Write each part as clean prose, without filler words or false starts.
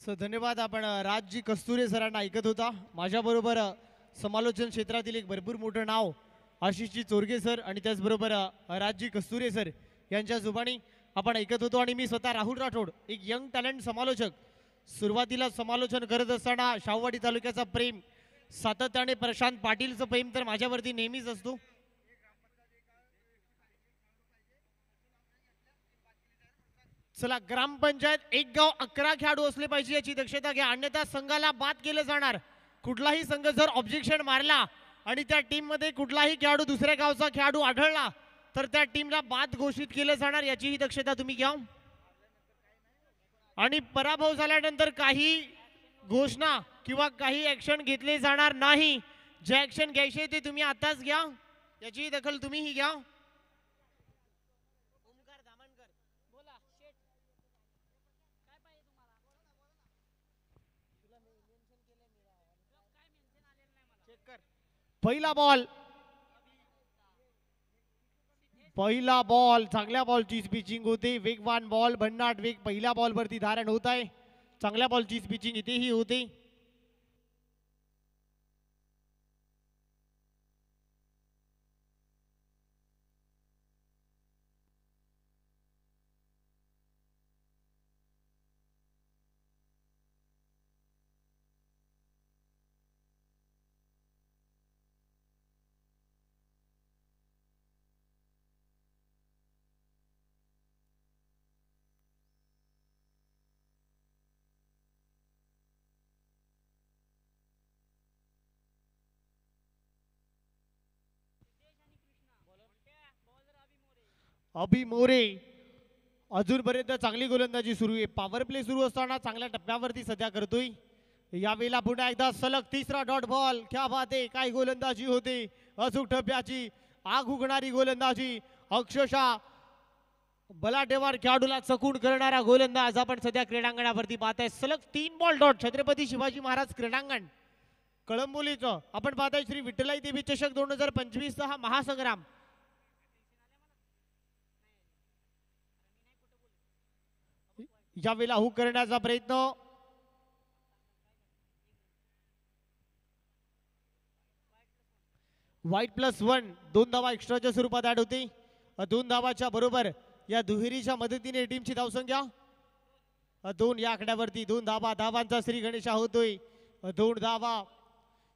धन्यवाद. आपण राजजी कस्तुरे सरांना ऐकत होता. माझ्याबरोबर समालोचन क्षेत्रातील एक भरपूर मोठं नाव आशिषजी चोरगे सर आणि त्याचबरोबर राजजी कस्तुरे सर यांच्या जुबानी आपण ऐकत होतो. आणि मी स्वतः राहुल राठोड, एक यंग टॅलेंट समालोचक. सुरुवातीला समालोचन करत असताना शाहूवाडी तालुक्याचा प्रेम सातत्याने प्रशांत पाटीलचं प्रेम तर माझ्यावरती नेहमीच असतो. चला, ग्रामपंचायत एक गाव 11 खेळाडू असले पाहिजे याची दक्षता घ्या, अन्यथा संघाला बाद केलं जाणार. कुठलाही संघ जर ऑब्जेक्शन मारला आणि त्या टीम मध्ये कुठलाही खेळाडू दुसऱ्या गावचा खेळाडू आढळला तर त्या टीमला बाद घोषित केलं जाणार, याचीही दक्षता तुम्ही घ्या. आणि पराभव झाल्यानंतर काही घोषणा किंवा काही ऍक्शन घेतले जाणार नाही. जे ऍक्शन घ्यायचे ते तुम्ही आताच घ्या, याचीही दखल तुम्हीही घ्या. पहिला बॉल चांगल्या बॉलची पिचिंग होते. वेगवान बॉल, भन्नाट वेग पहिल्या बॉल वरती धारण होत आहे. चांगल्या बॉलची पिचिंग इथेही होते. अभि मोरे अजूनपर्यंत चांगली गोलंदाजी सुरू आहे. पॉवर प्ले सुरू असताना चांगल्या टप्प्यावरती सध्या करतोय. यावेळेला पुन्हा एकदा सलग तिसरा डॉट बॉल. क्या बात आहे, काय गोलंदाजी होते. अचूक टप्प्याची आग उघडणारी गोलंदाजी, अक्षरशः बलाढ्यवार खेळाडूला चकून करणारा गोलंदाज आपण सध्या क्रीडांगणावरती पाहताय. सलग 3 बॉल डॉट. छत्रपती शिवाजी महाराज क्रीडांगण कळंबोलीचं आपण पाहताय. श्री विठ्ठलाई देवी चषक 2025 चा हा महासंग्राम. यावेळेला हुक करण्याचा प्रयत्न. वाईट +1 2 धावा एक्स्ट्राच्या स्वरूपात ऍड होते. 2 धावाच्या बरोबर या दुहेरीच्या मदतीने टीमची धावसंख्या 2 या आकड्यावरती. 2 धावा, धावांचा श्री गणेशा होतोय. 2 धावा.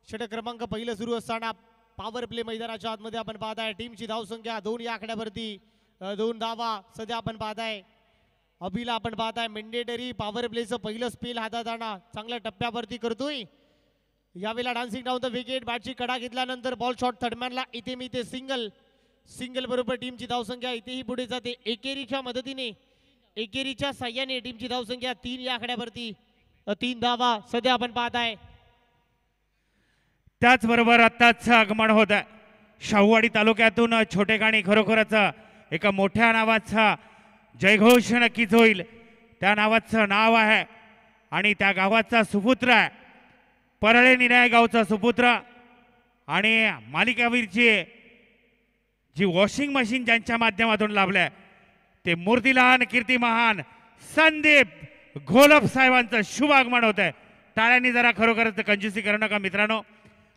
षटक क्रमांक पहिलं सुरू असताना पॉवर प्ले मैदानाच्या आतमध्ये आपण पाहताय. टीमची धावसंख्या 2 या आकड्यावरती. 2 धावा सध्या आपण पाहताय. अभिला आपण पाहताय मेंडेटरी पॉवर प्लेचं पहिलं स्पेल हातात आणा चांगल्या टप्प्यावरती करतोय. यावेळेला डान्सिंग डाऊन द विकेट. बॅटची कडा घेतल्यानंतर बॉल शॉट थर्डमॅनला इथे मी ते सिंगल बरोबर टीमची धावसंख्या इथेही पुढे जाते. एकेरीच्या मदतीने, एकेरीच्या साह्याने टीमची धावसंख्या 3 या आकड्यावरती. 3 धावा सध्या आपण पाहताय. त्याचबरोबर आत्ताच आगमन होत आहे शाहूवाडी तालुक्यातून छोटेखानी. खरोखरच एका मोठ्या नावाचा जयघोष नक्कीच होईल. त्या नावाचं नाव आहे आणि त्या गावाचा सुपुत्र आहे. परळे निराय गावचा सुपुत्र आणि मालिकावीरची जी वॉशिंग मशीन ज्यांच्या माध्यमातून लाभलंय ते मूर्तिलहान कीर्तिमहान संदीप घोलप साहेबांचं शुभ आगमन होत आहे. टाळ्यांनी जरा खरोखरच कंजूसी करू नका मित्रांनो.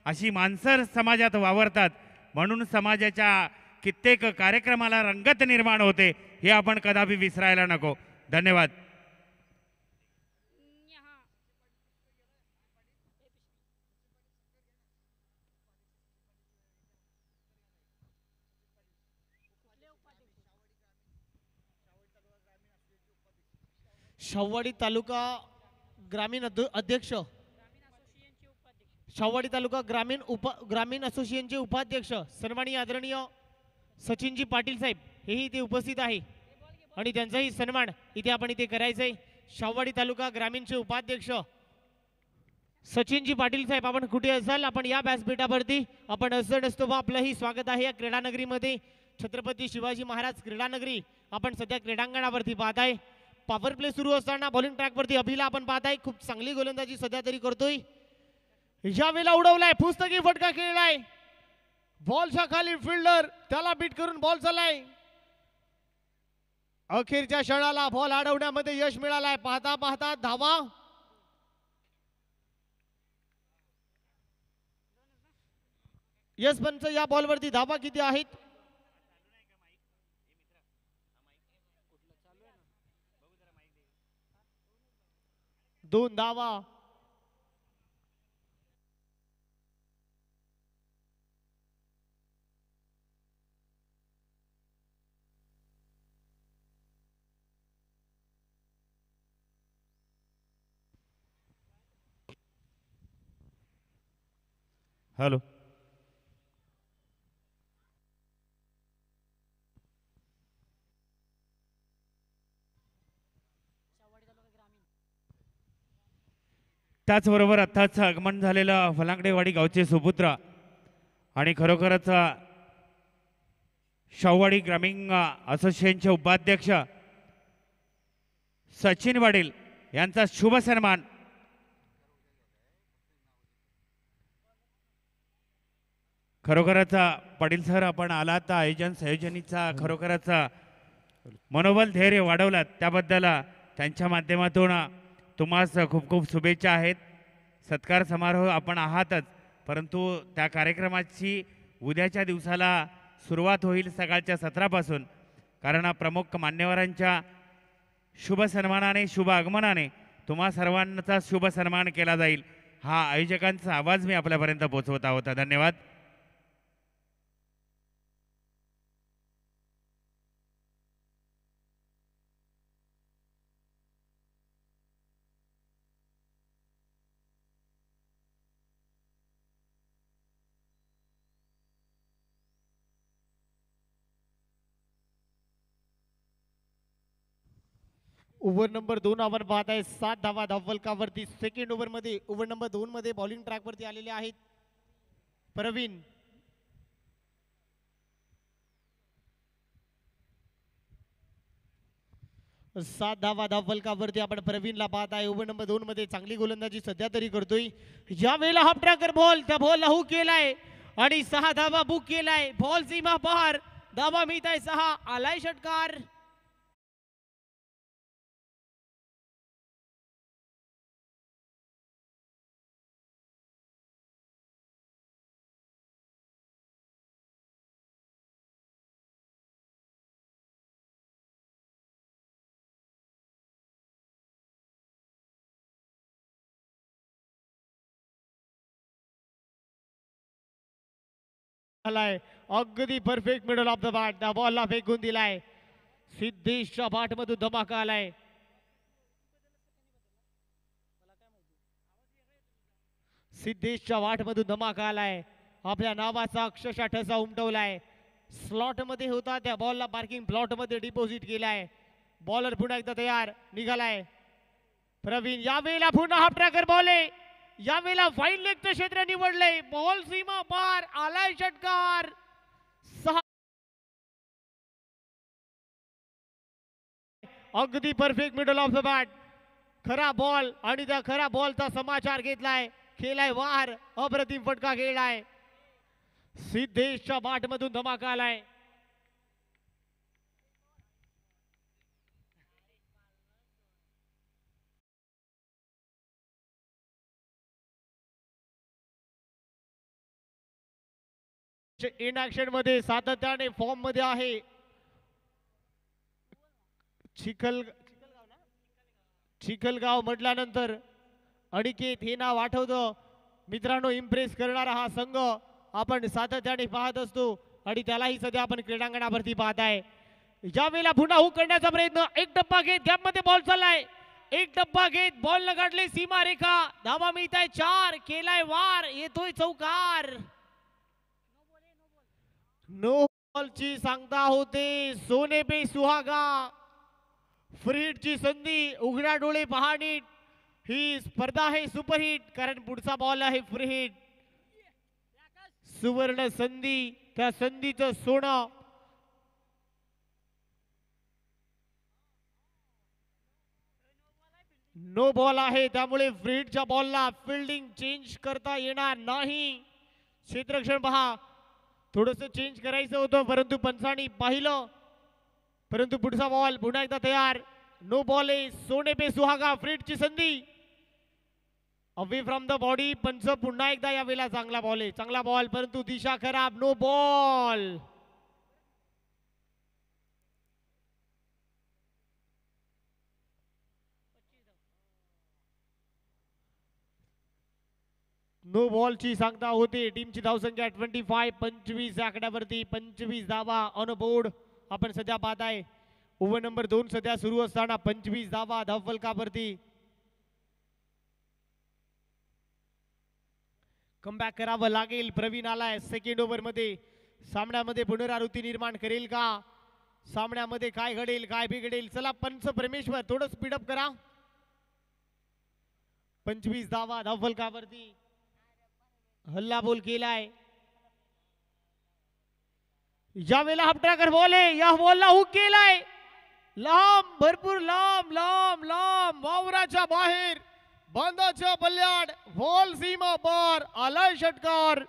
अशी माणसं समाजात वावरतात म्हणून समाजाच्या कित्येक कार्यक्रमाला रंगत निर्माण होते, हे आपण कदापि विसरायला नको. धन्यवाद. शाहूवाडी तालुका ग्रामीण अध्यक्ष, शाहूवाडी तालुका ग्रामीण असोसिएशनचे उपाध्यक्ष सन्माननीय आदरणीय सचिनजी पाटील साहेब हेही इथे उपस्थित आहे आणि त्यांचाही सन्मान इथे आपण इथे करायचंय. शाहूवाडी तालुका ग्रामीणचे उपाध्यक्ष सचिनजी पाटील साहेब, आपण कुठे असाल? आपण या व्यासपीठावरती आपण असं नसतो आपलंही स्वागत आहे या क्रीडानगरीमध्ये. छत्रपती शिवाजी महाराज क्रीडानगरी आपण सध्या क्रीडांगणावरती पाहताय. पॉवर प्ले सुरू असताना बॉलिंग ट्रॅकवरती अभिला आपण पाहताय. खूप चांगली गोलंदाजी सध्या तरी करतोय. या वेळेला उडवलाय, पुस्तकी फटका खेळलाय. बॉलच्या खाली फिल्डर त्याला बीट करून बॉल चाललाय. अखेरच्या क्षणाला बॉल अडवण्यामध्ये यश मिळालाय. पाहता पाहता धावा यस पंच या बॉलवरती धावा किती आहेत? दोन धावा. हॅलो. त्याचबरोबर आत्ताच आगमन झालेलं फलांगडेवाडी गावचे सुपुत्र आणि खरोखरच शाहूवाडी ग्रामीण असोसिएशनचे उपाध्यक्ष सचिन वडील यांचा शुभ सन्मान. खरोखरच पाटील सर आपण आलात आयोजन संयोजनीचा खरोखरच मनोबल धैर्य वाढवलात त्याबद्दल त्यांच्या माध्यमातून तुम्हास खूप खूप शुभेच्छा आहेत. सत्कार समारोह आपण आहातच परंतु त्या कार्यक्रमाची उद्याच्या दिवसाला सुरुवात होईल सकाळच्या 17 पासून कारण प्रमुख मान्यवरांच्या शुभ सन्मानाने शुभ आगमनाने तुम्हा सर्वांचा शुभ सन्मान केला जाईल. हा आयोजकांचा आवाज मी आपल्यापर्यंत पोहोचवत आहोत. धन्यवाद. ओव्हर नंबर 2 आपण पाहत आहे 7 धावा धावफलकावरती. सेकंड ओव्हर मध्ये ओव्हर नंबर 2 मध्ये बॉलिंग ट्रॅक वरती आलेले आहेत प्रवीण. सात धावा धावफलकावरती आपण प्रवीणला पाहत आहे. ओव्हर नंबर 2 मध्ये चांगली गोलंदाजी सध्या तरी करतोय. या वेळेला हाफ ट्रॅकर बॉल त्या बॉलला हुक केलाय आणि 6 धावा बुक केलाय. बॉल सीमा पार धावा मिळत आहे 6. आलाय षटकार. अगदी perfect middle of the bat त्या बॉलला फेकून दिलाय. सिद्धेशच्या बॅट मधून धमाका आलाय. सिद्धेशच्या बॅट मधून धमाका आलाय. आपल्या नावाचा अक्षरशः ठसा उमटवलाय. स्लॉट मध्ये होता त्या बॉलला पार्किंग प्लॉट मध्ये डिपॉझिट केलाय. बॉलर पुन्हा एकदा तयार निघालाय प्रवीण. यावेळेला पुन्हा हाफ ट्रॅकर बॉल आहे. यावेळेला वाईड लेगचं क्षेत्र निवडलंय. बॉल सीमा पार आलाय षटकार. 6 अगदी perfect middle of the bat. खरा बॉल आणि त्या खरा बॉलचा समाचार घेतलाय. खेळलाय वार. अप्रतिम फटका खेळलाय. सिद्धेशच्या बॅट मधून धमाका आलाय. इन ऍक्शन मध्ये सातत्याने फॉर्म मध्ये आहे. चिखलगाव म्हटल्यानंतर अनिकेत हे नाव आठवतं. मित्रांनो इम्प्रेस करणारा हा संघ आपण सातत्याने पाहत असतो आणि त्यालाही सध्या आपण क्रीडांगणावरती पाहत आहे. यावेळेला पुन्हा हुक करण्याचा प्रयत्न. एक टप्पा घेत गॅप मध्ये बॉल चाललाय. एक टप्पा घेत बॉल न गाठले सीमा रेखा. धावा मिळत आहे 4. केलाय वार. येतोय चौकार. नो बॉलची सांगता होते. सोने पे सुहागा. फ्रीडची संधी. उघड्या डोळे पहा नीट. ही स्पर्धा आहे सुपरहिट कारण पुढचा बॉल आहे फ्री हिट. सुवर्ण संधी. त्या संधीचं सोनं. नो बॉल आहे त्यामुळे फ्री हिटच्या बॉलला फिल्डिंग चेंज करता येणार नाही. क्षेत्ररक्षण पहा. थोडस चेंज करायचं होतं परंतु पंचांनी पाहिलं. परंतु पुढचा बॉल पुन्हा एकदा तयार. नो बॉल आहे. सोने पे सुहागा. फ्रीडची संधी. Away from the body. पंच पुन्हा एकदा यावेळेला चांगला बॉल आहे, चांगला बॉल, परंतु दिशा खराब. No ball. नो बॉलची सांगता होते. टीमची धावसंख्या 25. 25 आकड्यावरती 25 धावा ऑन बोर्ड. आपण सध्या पाहत आहे ओव्हर नंबर 2 सध्या सुरू असताना 25 धावा धावफलकावरती. कमबॅक करावं लागेल. प्रवीण आलाय सेकंड ओव्हर मध्ये. सामन्यामध्ये पुनरावृत्ती निर्माण करेल का? सामन्यामध्ये काय घडेल, काय बिघडेल? चला पंच परमेश्वर थोडं स्पीडअप करा. 25 धावा धावफलकावरती. हल्ला बोल केलाय. यावेळेला हाफ ट्रॅकर बॉल आहे. या बॉलला हुक केलाय. लांब, भरपूर लांब लांब लांब वावराच्या बाहेर बांधाच्या पल्ल्यात बॉल सीमा पार. आलाय षटकार.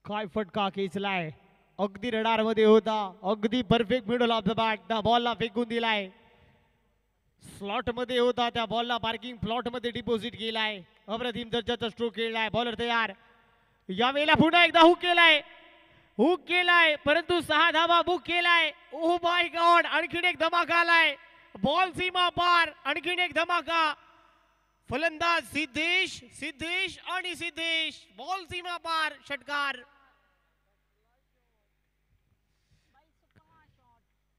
काय फटका खेचलाय. अगदी रडार मध्ये होता. अगदी perfect middle of the bat. त्या बॉलला फेकून दिलाय. स्लॉट मध्ये होता, त्या बॉलला पार्किंग प्लॉट मध्ये डिपॉझिट केलाय. अप्रतिम दर्जाचा स्ट्रोक खेळलाय. बॉलर तयार. यावेळेला पुन्हा एकदा हुक केलाय. हुक केलाय परंतु 6 धावा बुक केलाय. ओह माय गॉड. आणखीन एक धमाका आलाय. बॉल सीमा पार. आणखीन एक धमाका. फलंदाज सिद्धेश, सिद्धेश आणि सिद्धेश. बॉल सीमा पार. षटकार.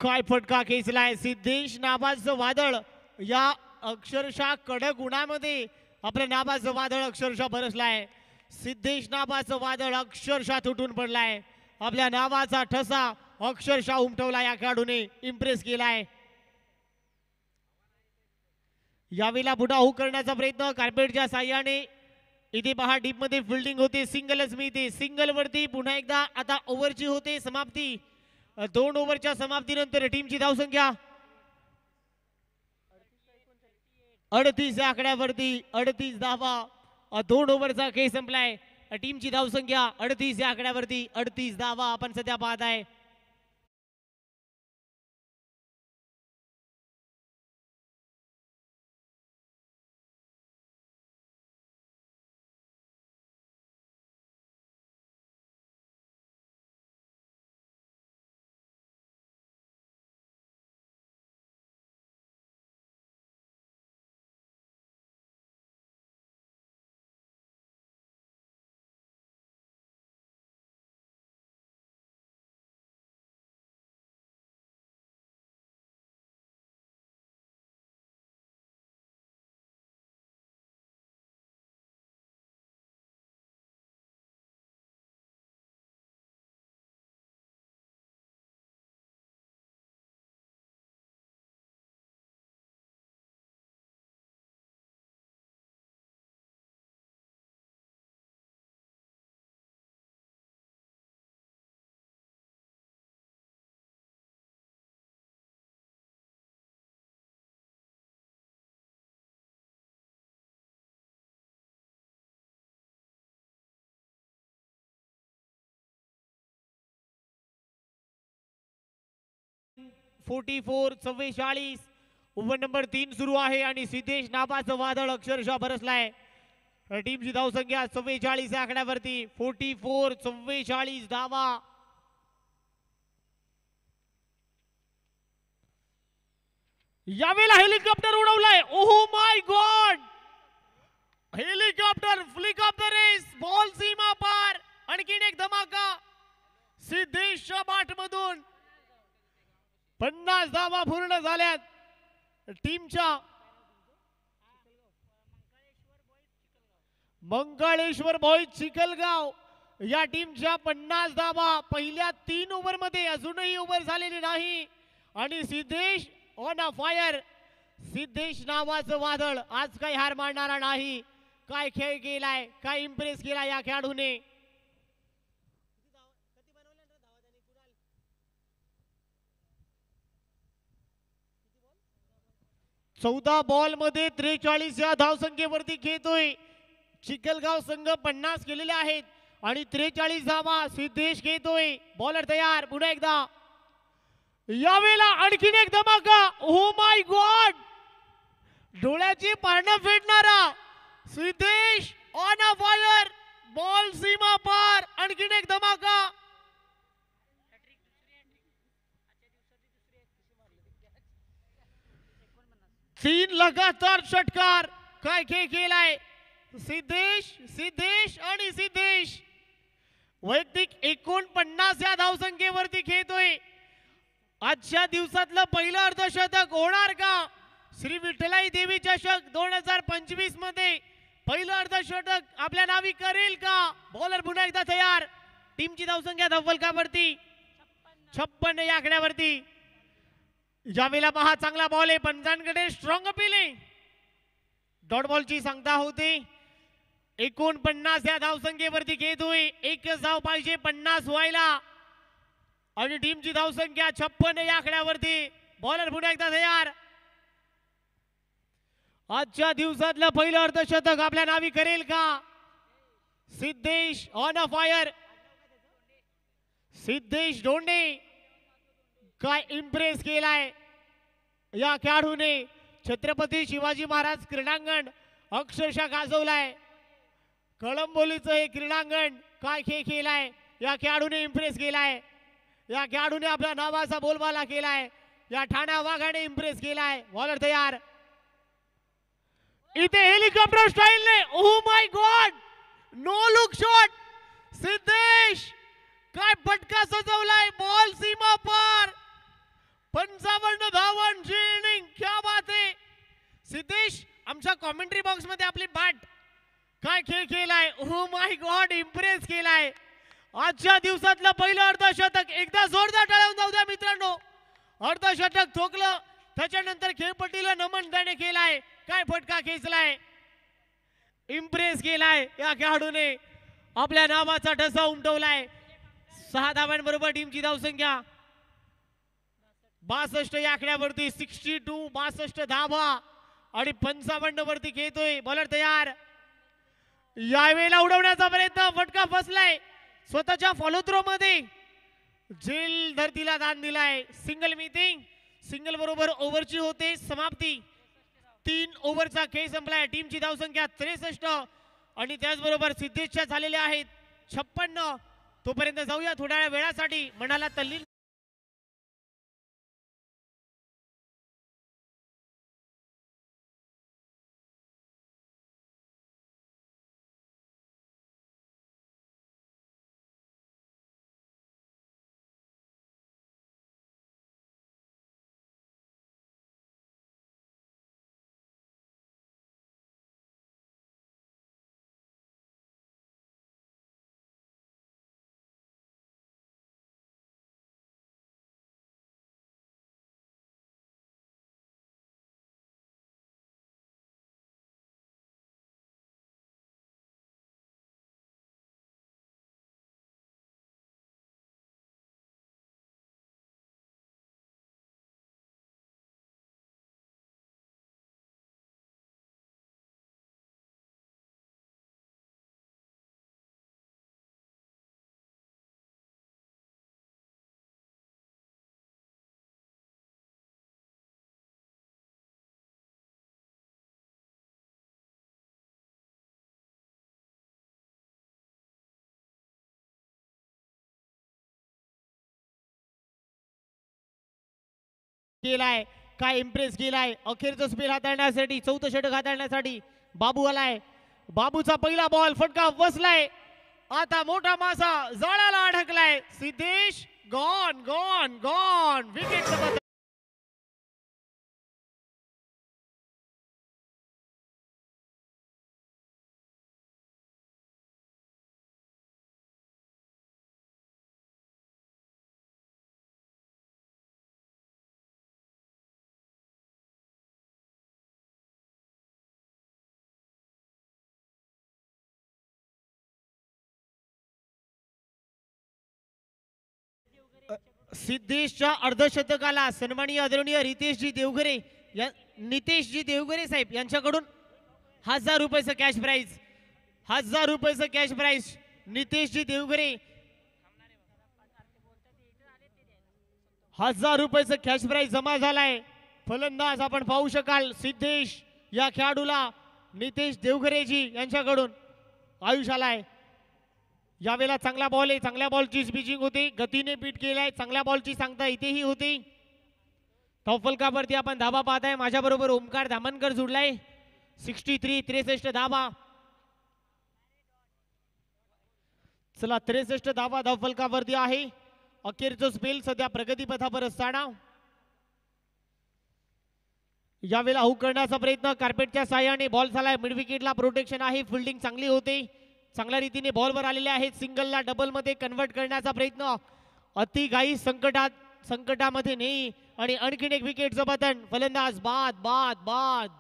काय फटका खेचलाय. सिद्धेश नावाचं वादळ या अक्षरशः कडक उन्हामध्ये आपल्या नावाचं वादळ अक्षरशः बरसलाय. सिद्धेश नावाचं वादळ अक्षरशः तुटून पडलाय. आपल्या नावाचा ठसा अक्षरशः उमटवला. या खेळाडूने इम्प्रेस केलाय. यावेळेला पुन्हा हुक करण्याचा प्रयत्न कार्पेटच्या साह्याने. इथे पहा डीप मध्ये फिल्डिंग होते. सिंगलच मिळते. सिंगल वरती पुन्हा एकदा आता ओव्हरची होते समाप्ती. 2 ओव्हरच्या समाप्तीनंतर टीमची धावसंख्या 38 या आकड्यावरती. 38 धावा. 2 ओव्हरचा खेळ संपलाय. टीमची धावसंख्या 38 या आकड्यावरती. 38 धावा आपण सध्या पाहत आहे. फोर्टी 44 ओव्हर नंबर 3 सुरू आहे आणि सिद्धेश नावाचं वादळ अक्षरशः बरसलाय. टीमची धावसंख्या 44 या आकड्यावरती. 44 44 धावा. यावेळेला हेलिकॉप्टर उडवलाय. Oh my god. Helicopter flick off the race. Ball सीमा पार. आणखीन एक धमाका. सिद्धेशच्या बाट मधून 50 धावा पूर्ण झाल्यात. टीमच्या मंगळेश्वर बॉईज चिखलगाव या टीमच्या 50 धावा पहिल्या 3 ओव्हर मध्ये. अजूनही ओव्हर झालेली नाही. आणि Siddhesh on a fire. Siddhesh नावाचं वादळ आज काही हार मानणारा नाही. काय खेळ केलाय, काय इम्प्रेस केला या खेळाडूने. 14 बॉल मध्ये 43 या धावसंख्येवरती खेळतोय. चिखलगाव संघ 50 केलेले आहेत आणि 43 धावा सिद्धेश घेतोय. बॉलर तयार. पुन्हा एकदा यावेळेला आणखीन एक धमाका. ओ माय गॉड, डोळ्याची पारणं फेडणारा Siddhesh on a fire. Ball सीमा पार. आणखीन एक धमाका. तीन लगातार षटकार. काय खेळ केलाय सिद्धेश. सिद्धेश आणि सिद्धेश वैयक्तिक 49 या धावसंख्येवरती खेळतोय. आजच्या दिवसातलं पहिलं अर्धशतक होणार का? श्री विठ्ठलाई देवी चषक 2025 मध्ये पहिलं अर्धशतक आपल्या नावी करेल का? बॉलर पुन्हा एकदा तयार. टीमची धावसंख्या धवलकावरती 56 या आकड्यावरती. यावेळेला पहा चांगला बॉल आहे पंचांकडे. स्ट्रॉंग अपील आहे. डॉट बॉलची सांगता होते. 49 या धावसंख्येवरती खेळतोय. एकच धाव पाहिजे 50 व्हायला आणि टीमची धावसंख्या 56 या आकड्यावरती. बॉलर पुन्हा एकदा तयार. आजच्या दिवसातलं पहिलं अर्धशतक आपल्या नावी करेल का? Siddhesh on a fire. Siddhesh Dhonde काय इम्प्रेस केलाय या खेळाडूने. छत्रपती शिवाजी महाराज क्रीडांगण अक्षरशः गाजवलाय. कळंबोलीचं हे क्रीडांगण काय खेळ केलाय या खेळाडूने. इम्प्रेस केलाय. या खेळाडूने आपल्या नावाचा बोलबाला केलाय. या ठाण्या वाघाने इम्प्रेस केलाय. बॉलर तयार. इथे हेलिकॉप्टर स्टाईलने. Oh my god, no look shot. Siddhesh काय फटका सजवलाय. बॉल सीमा पार. 55 धावांची इनिंग. क्या बात आहे सिद्धेश. आमच्या कॉमेंट्री बॉक्स मध्ये आपली बाट. काय खेळ केलाय. ओ माय गॉड, इम्प्रेस केलाय. आजच्या दिवसातलं पहिलं अर्धशतक. एकदा जोरदार टाळ्या जाऊ द्या मित्रांनो. अर्धशतक ठोकलं त्याच्यानंतर खेळपट्टीला नमन त्याने केलाय. काय फटका खेचलाय. इम्प्रेस केलाय या खेळाडूने. आपल्या नावाचा ठसा उमटवलाय. 6 धावांबरोबर टीमची धावसंख्या 62 या आकड्यावरती. 62 62 धावा आणि 55 वरती खेळतोय. बॉलर तयार. यावेळेला उडवण्याचा प्रयत्न. फटका फसलाय स्वतःच्या फॉलो थ्रो मध्ये. झेल धरतीला दान दिलाय. Single meeting. सिंगल बरोबर ओव्हरची होते समाप्ती. 3 ओव्हरचा खेळ संपलाय. टीमची धावसंख्या 63 आणि त्याचबरोबर सिद्धेशच्या झालेल्या आहेत 56. तोपर्यंत जाऊया थोड्या वेळासाठी मनाला तल्लीन केलाय. काय इम्प्रेस केलाय. अखेरचा स्पेल हाताळण्यासाठी 4थं षटक हाताळण्यासाठी बाबू आलाय. बाबूचा पहिला बॉल. फटका बसलाय. आता मोठा मासा जाळ्याला अडकलाय. Siddhesh gone gone gone. Wicket सिद्धेशच्या अर्धशतकाला सन्माननीय आदरणीय रितेशजी देवघरे या नितेशजी देवघरे साहेब यांच्याकडून 1000 रुपयाचं कॅश प्राइज, 1000 रुपयाचं कॅश प्राइज नितेशजी देवघरे, 1000 रुपयाचं कॅश प्राइज जमा झालाय. फलंदाज आपण पाहू शकाल सिद्धेश या खेळाडूला नितेश देवघरेजी यांच्याकडून आयुष आलाय. यावेळेला चांगला बॉल आहे, चांगल्या बॉलची स्पिचिंग होती, गतीने बीट केलाय, चांगल्या बॉलची सांगता इथेही होती. फलकावरती आपण धाबा पाहताय. माझ्या बरोबर ओमकार धामनकर जुडलाय. 63 धाबा. चला 63 धाबा फलकावरती आहे. अखेरचं स्पेल सध्या प्रगतीपथावर असताना यावेळेला हुक करण्याचा प्रयत्न कार्पेटच्या साह्याने बॉल झालाय. मिड विकेटला प्रोटेक्शन आहे, फिल्डिंग चांगली होते, चांगल्या रीतीने बॉलवर आलेले आहेत. सिंगलला डबल मध्ये कन्वर्ट करण्याचा प्रयत्न, अति घाई संकटामध्ये नाही आणि आणखीन एक विकेटचं पतन. फलंदाज बाद बाद बाद.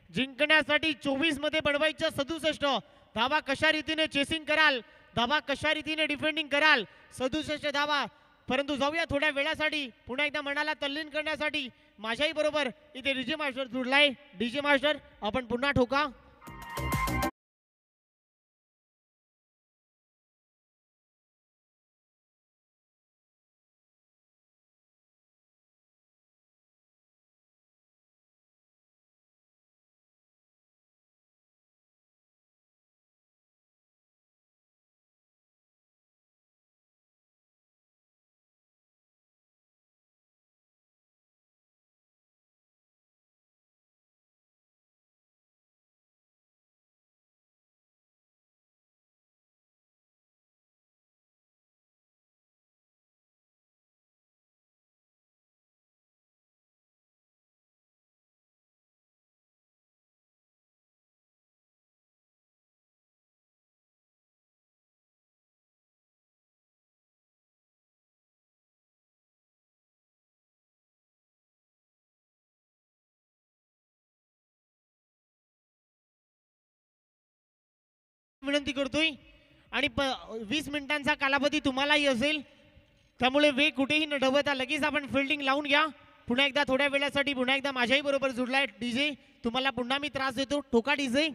जिंकण्यासाठी 24 मध्ये बनवायचं 67 धावा. कशा रीतीने चेसिंग कराल, धावा कशा रीतीने डिफेंडिंग कराल. 67 धावा. परंतु जाऊया थोड्या वेळासाठी पुन्हा एकदा मनाला तल्लीन करण्यासाठी माझ्याही बरोबर इथे डीजे मास्टर जुडलाय. डीजे मास्टर आपण पुन्हा ठोका. विनंती करतोय आणि 20 मिनिटांचा कालावधी तुम्हालाही असेल, त्यामुळे वेळ कुठेही न ढवता लगेच आपण फिल्डिंग लावून घ्या. पुन्हा एकदा थोड्या वेळासाठी पुन्हा एकदा माझ्याही बरोबर जुडलाय डीजे. तुम्हाला पुन्हा मी त्रास देतो, ठोका डीजे.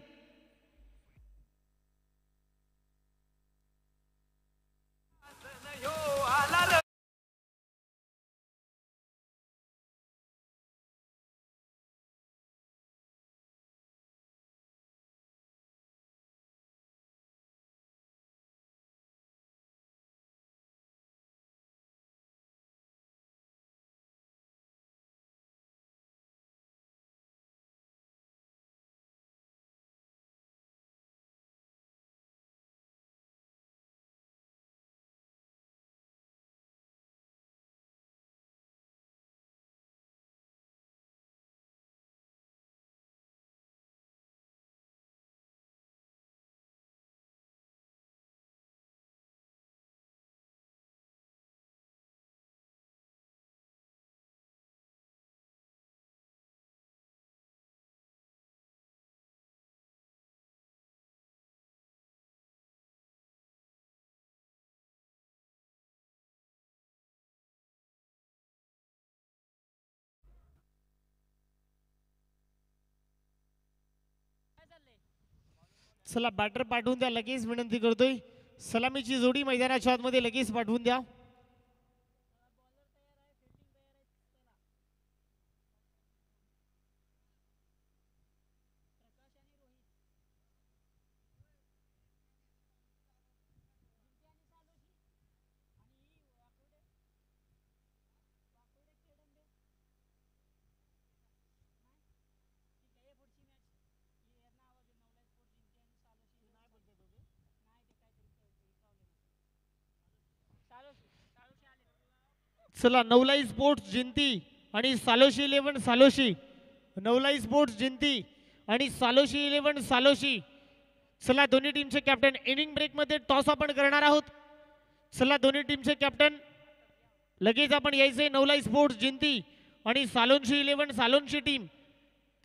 चला बॅटर पाठवून द्या लगेच विनंती करतोय. सलामीची जोडी मैदानाच्या आतमध्ये लगेच पाठवून द्या. चला नवलाई स्पोर्ट्स जिंती आणि सालोशी 11 सालोशी. नवलाई स्पोर्ट्स जिंती आणि सालोशी 11 सालोशी. चला दोन्ही टीमचे कॅप्टन इनिंग ब्रेक मध्ये टॉस आपण करणार आहोत. चला दोन्ही टीमचे कॅप्टन लगेच आपण यायचे. नवलाई स्पोर्ट्स जिंती आणि सालोनशी 11 सालोनशी टीम.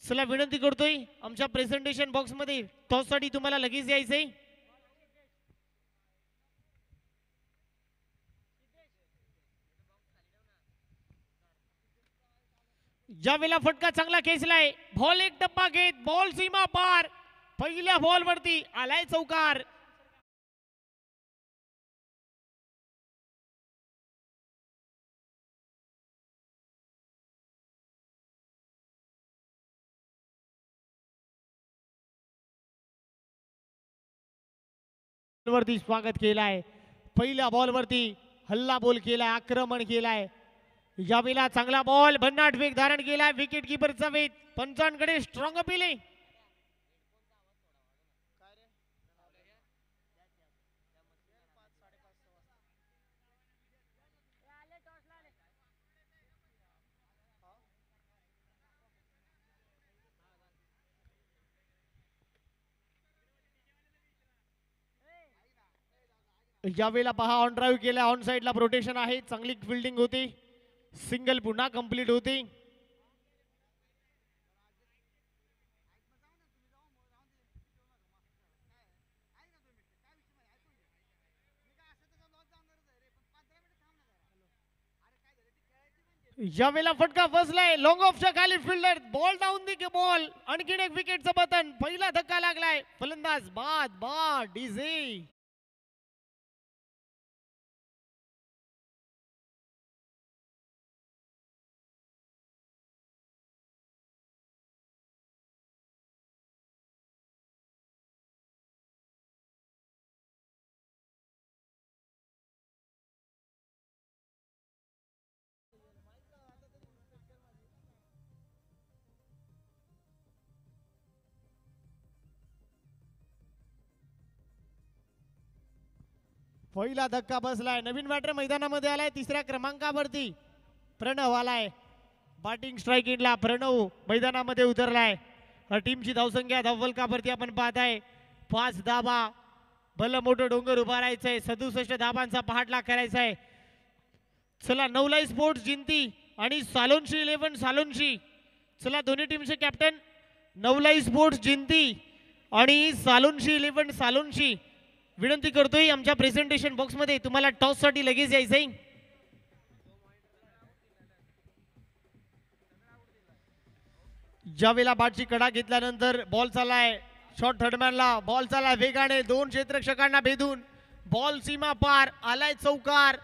चला विनंती करतोय आमच्या प्रेझेंटेशन बॉक्स मध्ये टॉस साठी तुम्हाला लगेच यायचंय. ज्या वेळेला फटका चांगला खेचलाय. बॉल एक टप्पा घेत बॉल सीमा पार. पहिल्या बॉल वरती आलाय चौकार. वरती स्वागत केलाय. पहिल्या बॉल वरती हल्ला बॉल केलाय. आक्रमण केलाय. यावेळेला चांगला बॉल भन्नाट वेग धारण केलाय. विकेट किपरचा वेग. पंचांकडे स्ट्रॉंग अपील आहे. यावेळेला पहा ऑन ड्राईव्ह केला. ऑन साइडला प्रोटेक्शन आहे. चांगली फिल्डिंग होती. सिंगल पुन्हा कंप्लीट होती. यावेळेला फटका फसलाय. लॉंग ऑफच्या खाली फिल्डर बॉल डाऊन दे की बॉल. आणखीन एक विकेटचं पतन. पहिला धक्का लागलाय. फलंदाज बाद बाद डीजे. पहिला धक्का बसलाय. नवीन बॅटर मैदानामध्ये आलाय. तिसऱ्या क्रमांकावरती प्रणव आलाय. बॅटिंग स्ट्राईक इनला प्रणव मैदानामध्ये उतरलाय. टीमची धावसंख्या धावफलकावरती आपण पाहताय 5 धाबा. भलं मोठं डोंगर उभारायचंय. 67 धाबांचा पहाटला करायचाय. चला नवलाई स्पोर्ट्स जिंती आणि सालोनशी 11 सालोनशी. चला दोन्ही टीमचे कॅप्टन नवलाई स्पोर्ट्स जिंती आणि सालोनशी 11 सालोनशी. विनंती करतोय आमच्या प्रेझेंटेशन बॉक्स मध्ये तुम्हाला टॉस साठी लगेच यायचंय. ज्या वेळेला बॅटची कडा घेतल्यानंतर बॉल चालाय शॉर्ट थर्डमॅनला. बॉल चालाय वेगाने. 2 क्षेत्ररक्षकांना भेदून बॉल सीमा पार. आलाय चौकार.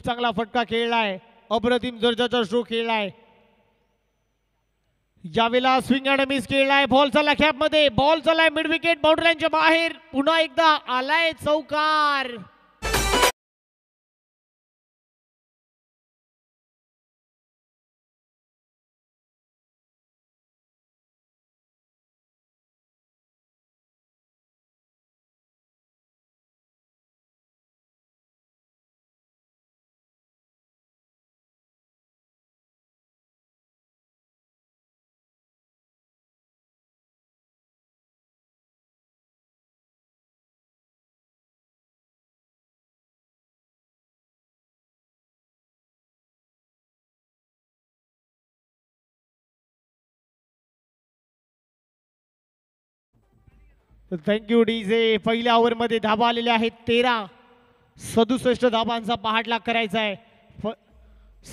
चांगला फटका खेळलाय. अप्रतिम दर्जाचा स्ट्रोक खेळलाय. यावेळेला स्विंग अँड मिस खेळलाय. बॉल चालला कॅप मध्ये. बॉल चाललाय मिड विकेट बाउंड्री लाईनच्या बाहेर. पुन्हा एकदा आलाय चौकार. Thank you DJ. पहिल्या ओव्हरमध्ये धाबा आलेले आहेत 13. 67 धाबांचा पहाटलाग करायचा आहे.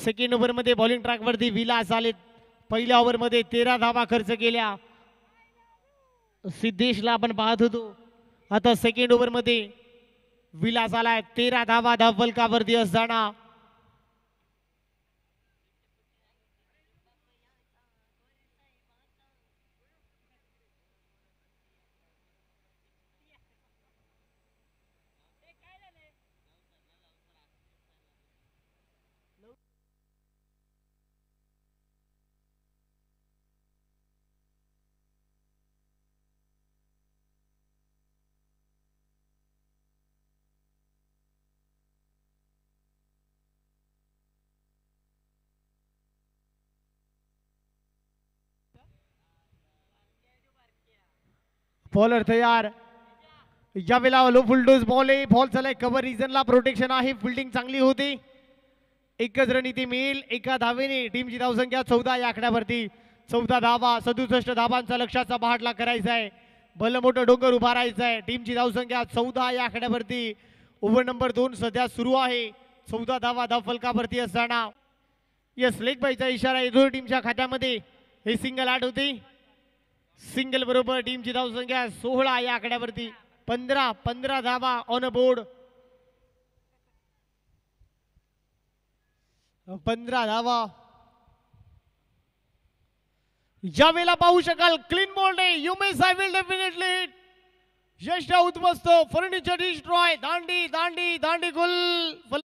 सेकंड ओव्हरमध्ये बॉलिंग ट्रॅकवरती विलास आलेत. पहिल्या ओव्हरमध्ये 13 धाबा खर्च केल्या. सिद्धेशला आपण पाहत होतो. आता सेकंड ओव्हरमध्ये विलास आलाय. 13 धाबा धावफलकावरती असताना बॉलर तयार. या वेळेला लो फुलडोज बॉल आहे. बॉल झालाय कव्हर रिजनला. प्रोटेक्शन आहे. फिल्डिंग चांगली होती. एकच रन इथे मिळेल. एका धावेने टीमची धावसंख्या 14 या आकड्यावरती. 14 धावा. 67 धावांचा लक्षाचा पहाटला करायचा आहे. भलं मोठं डोंगर उभारायचं आहे. टीमची धावसंख्या 14 या आकड्यावरती. ओव्हर नंबर 2 सध्या सुरू आहे. 14 धावा धावफलकावरती असताना यस लेग बायचा इशारा येतो टीमच्या खात्यामध्ये. हे सिंगल ॲड होते. सिंगल बरोबर टीमची धावसंख्या 16 या आकड्यावरती. 15 धावा ऑन अ बोर्ड. 15 धावा. या वेळेला पाहू शकाल क्लीन बॉल आहे. You may I will definitely hit. यश उद्ध्वस्त. Furniture destroy. दांडी दांडी दांडी गुल.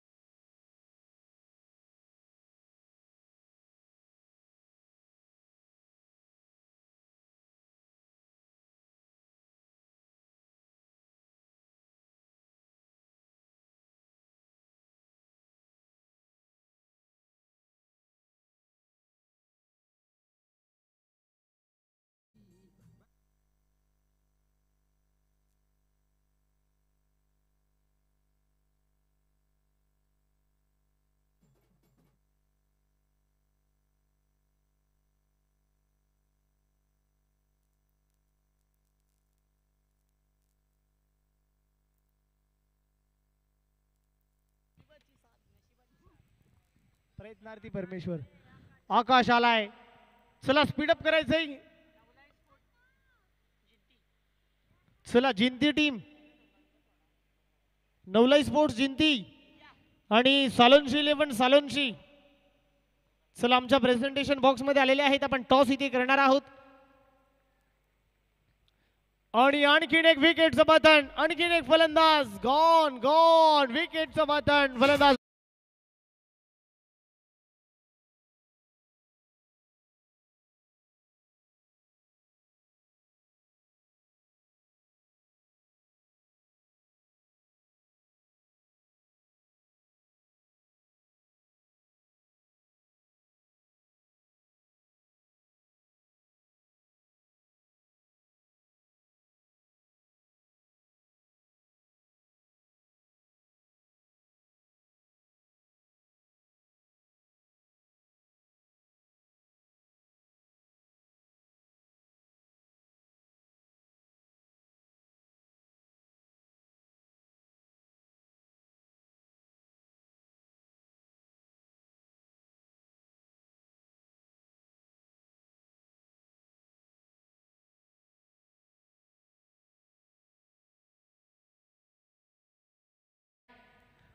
प्रयत्नार्थी परमेश्वर. आकाश आलाय. चला स्पीडअप करायचंय. चला जिंती टीम. नवलाई स्पोर्ट्स जिंती आणि सालोनशी 11 सालोनशी. चला आमच्या प्रेझेंटेशन बॉक्स मध्ये आलेले आहेत. आपण टॉस इथे करणार आहोत. आणि आणखीन एक विकेटचं पतन. आणखीन एक फलंदाज. Gone gone. विकेटचं पतन. फलंदाज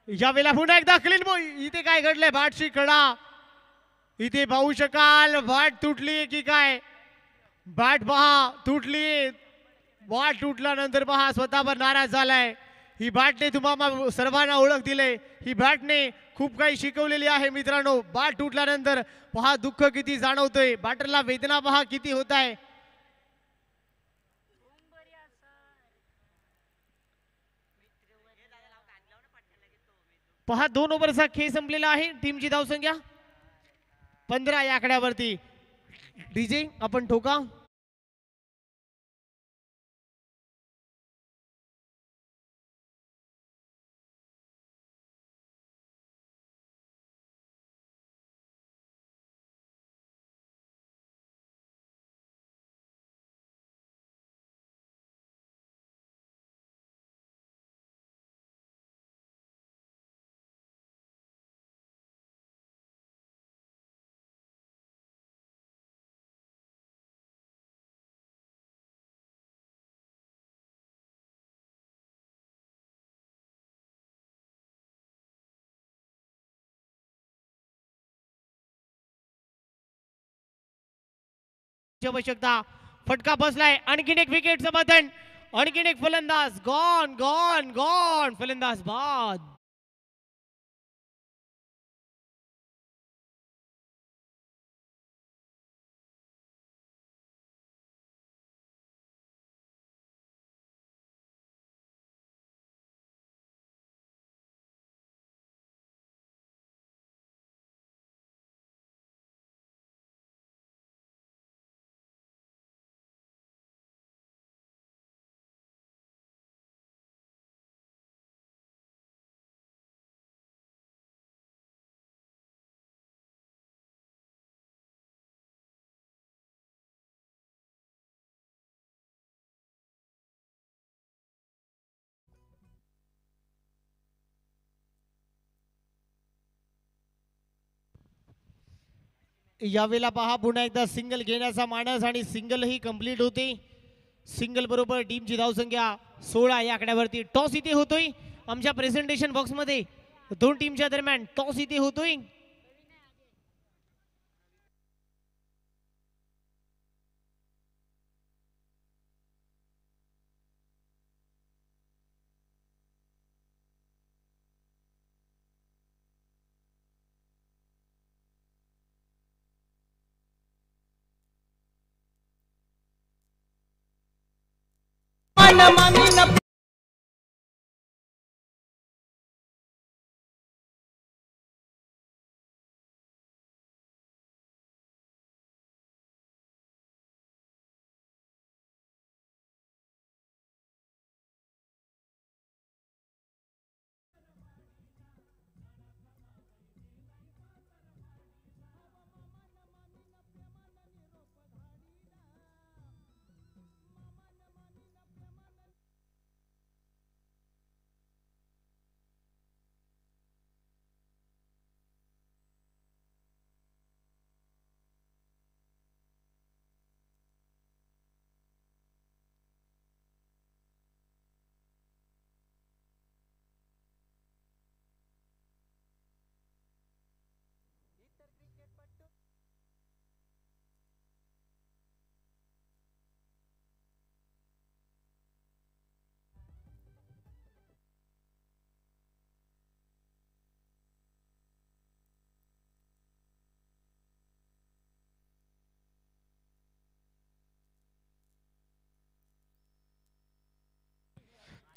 या वेळेला पुन्हा एकदा क्लीन बॉल. इथे काय घडलंय. बॅटची कडा इथे पाहू शकाल. बॅट तुटली की काय. बॅट पहा तुटली. बॅट तुटल्यानंतर पहा स्वतःवर नाराज झालाय. ही बॅटने तुम्हाला सर्वांना ओळख दिले. ही बॅटने खूप काही शिकवलेली आहे मित्रांनो. बॅट तुटल्यानंतर पहा दुःख किती जाणवतोय. बॅटरला वेदना पहा किती होत आहे. पहा 2 ओव्हरचा खेळ संपलेला आहे. टीमची धावसंख्या 15 या आकड्यावरती. डीजे आपण ठोका. आवश्यकता. फटका बसलाय. आणखीन एक विकेट समाधान. आणखीन एक फलंदाज गॉन गॉन गॉन. फलंदाज बाद. यावेळेला पहा पुन्हा एकदा सिंगल घेण्याचा मानस आणि सिंगल ही कंप्लीट होते. सिंगल बरोबर टीमची धावसंख्या 16 या आकड्यावरती. टॉस इथे होतोय आमच्या प्रेझेंटेशन बॉक्स मध्ये. दोन टीमच्या दरम्यान टॉस इथे होतोय.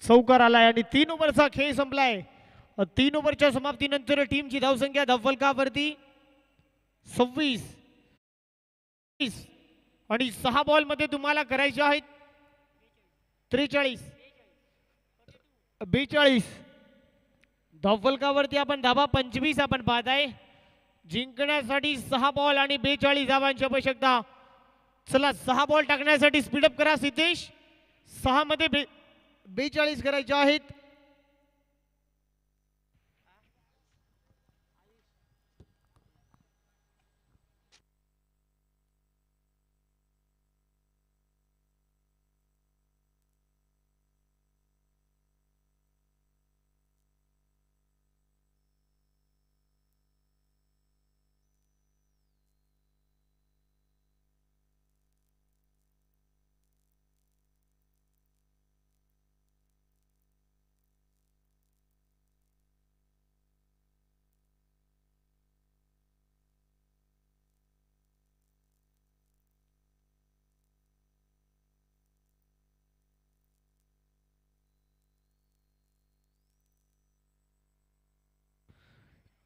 चौकार आलाय आणि 3 ओव्हरचा खेळ संपलाय. 3 ओव्हरच्या समाप्तीनंतर टीमची धावसंख्या धावफलकावरती 26 आणि 6 बॉल मध्ये तुम्हाला करायचे आहेत 43 42. धावफलकावरती आपण धाबा 25 आपण पाहत आहे. जिंकण्यासाठी 6 बॉल आणि 42 धावांची आवश्यकता. चला 6 बॉल टाकण्यासाठी स्पीडअप करा सिद्धेश. 6 मध्ये 42 करायचे आहेत.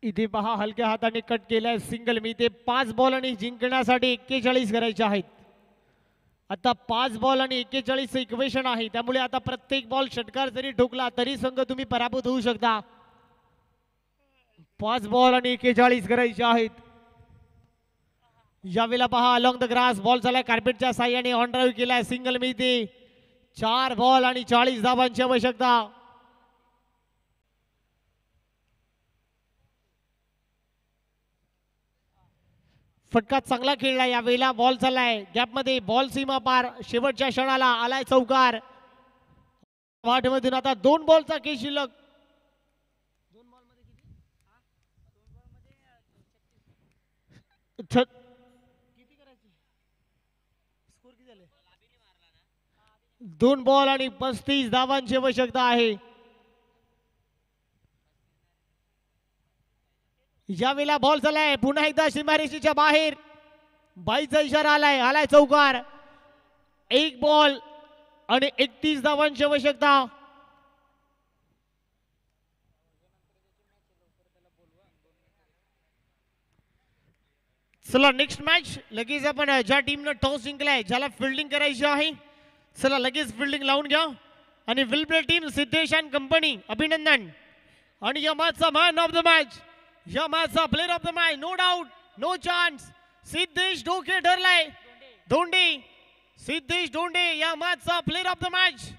इथे पहा हलक्या हाताने कट केलाय सिंगल. मी ते 5 बॉल आणि जिंकण्यासाठी 41 करायचे आहेत. आता 5 बॉल आणि 41 इक्वेशन आहे. त्यामुळे आता प्रत्येक बॉल षटकार जरी ठोकला तरी संघ तुम्ही पराभूत होऊ शकता. 5 बॉल आणि 41 करायचे आहेत. यावेळेला पहा अलॉंग द ग्रास बॉल झालाय कार्पेटच्या साह्याने ऑन ड्राईव्ह केलाय सिंगल. मी ते 4 बॉल आणि 40 धावांची आवश्यकता. फटका चांगला खेळला. यावेळेला बॉल चाललाय गॅप मध्ये. बॉल सीमा पार. शेवटच्या क्षणाला आलाय चौकार. वाट मधून आता 2 बॉलचा खेळ शिल्लक. 2 बॉल आणि 35 धावांची आवश्यकता आहे. यावेळेला बॉल झालाय पुन्हा एकदा सीमारेषेच्या बाहेर. बाईचा इशारा आलाय चौकार. 1 बॉल आणि 31 धावांची आवश्यकता. चला नेक्स्ट मॅच लगेच आपण ज्या टीमनं टॉस जिंकलाय ज्याला फिल्डिंग करायची आहे चला लगेच फिल्डिंग लावून घ्या. आणि will play team Siddhesh and company अभिनंदन. आणि या मॅचचा मॅन ऑफ द मॅच या मॅचचा player of the match no doubt no chance Siddhesh Dhoke ठरलाय. धोंडे सिद्धेश धोंडे या मॅचचा प्लेअर ऑफ द मॅच.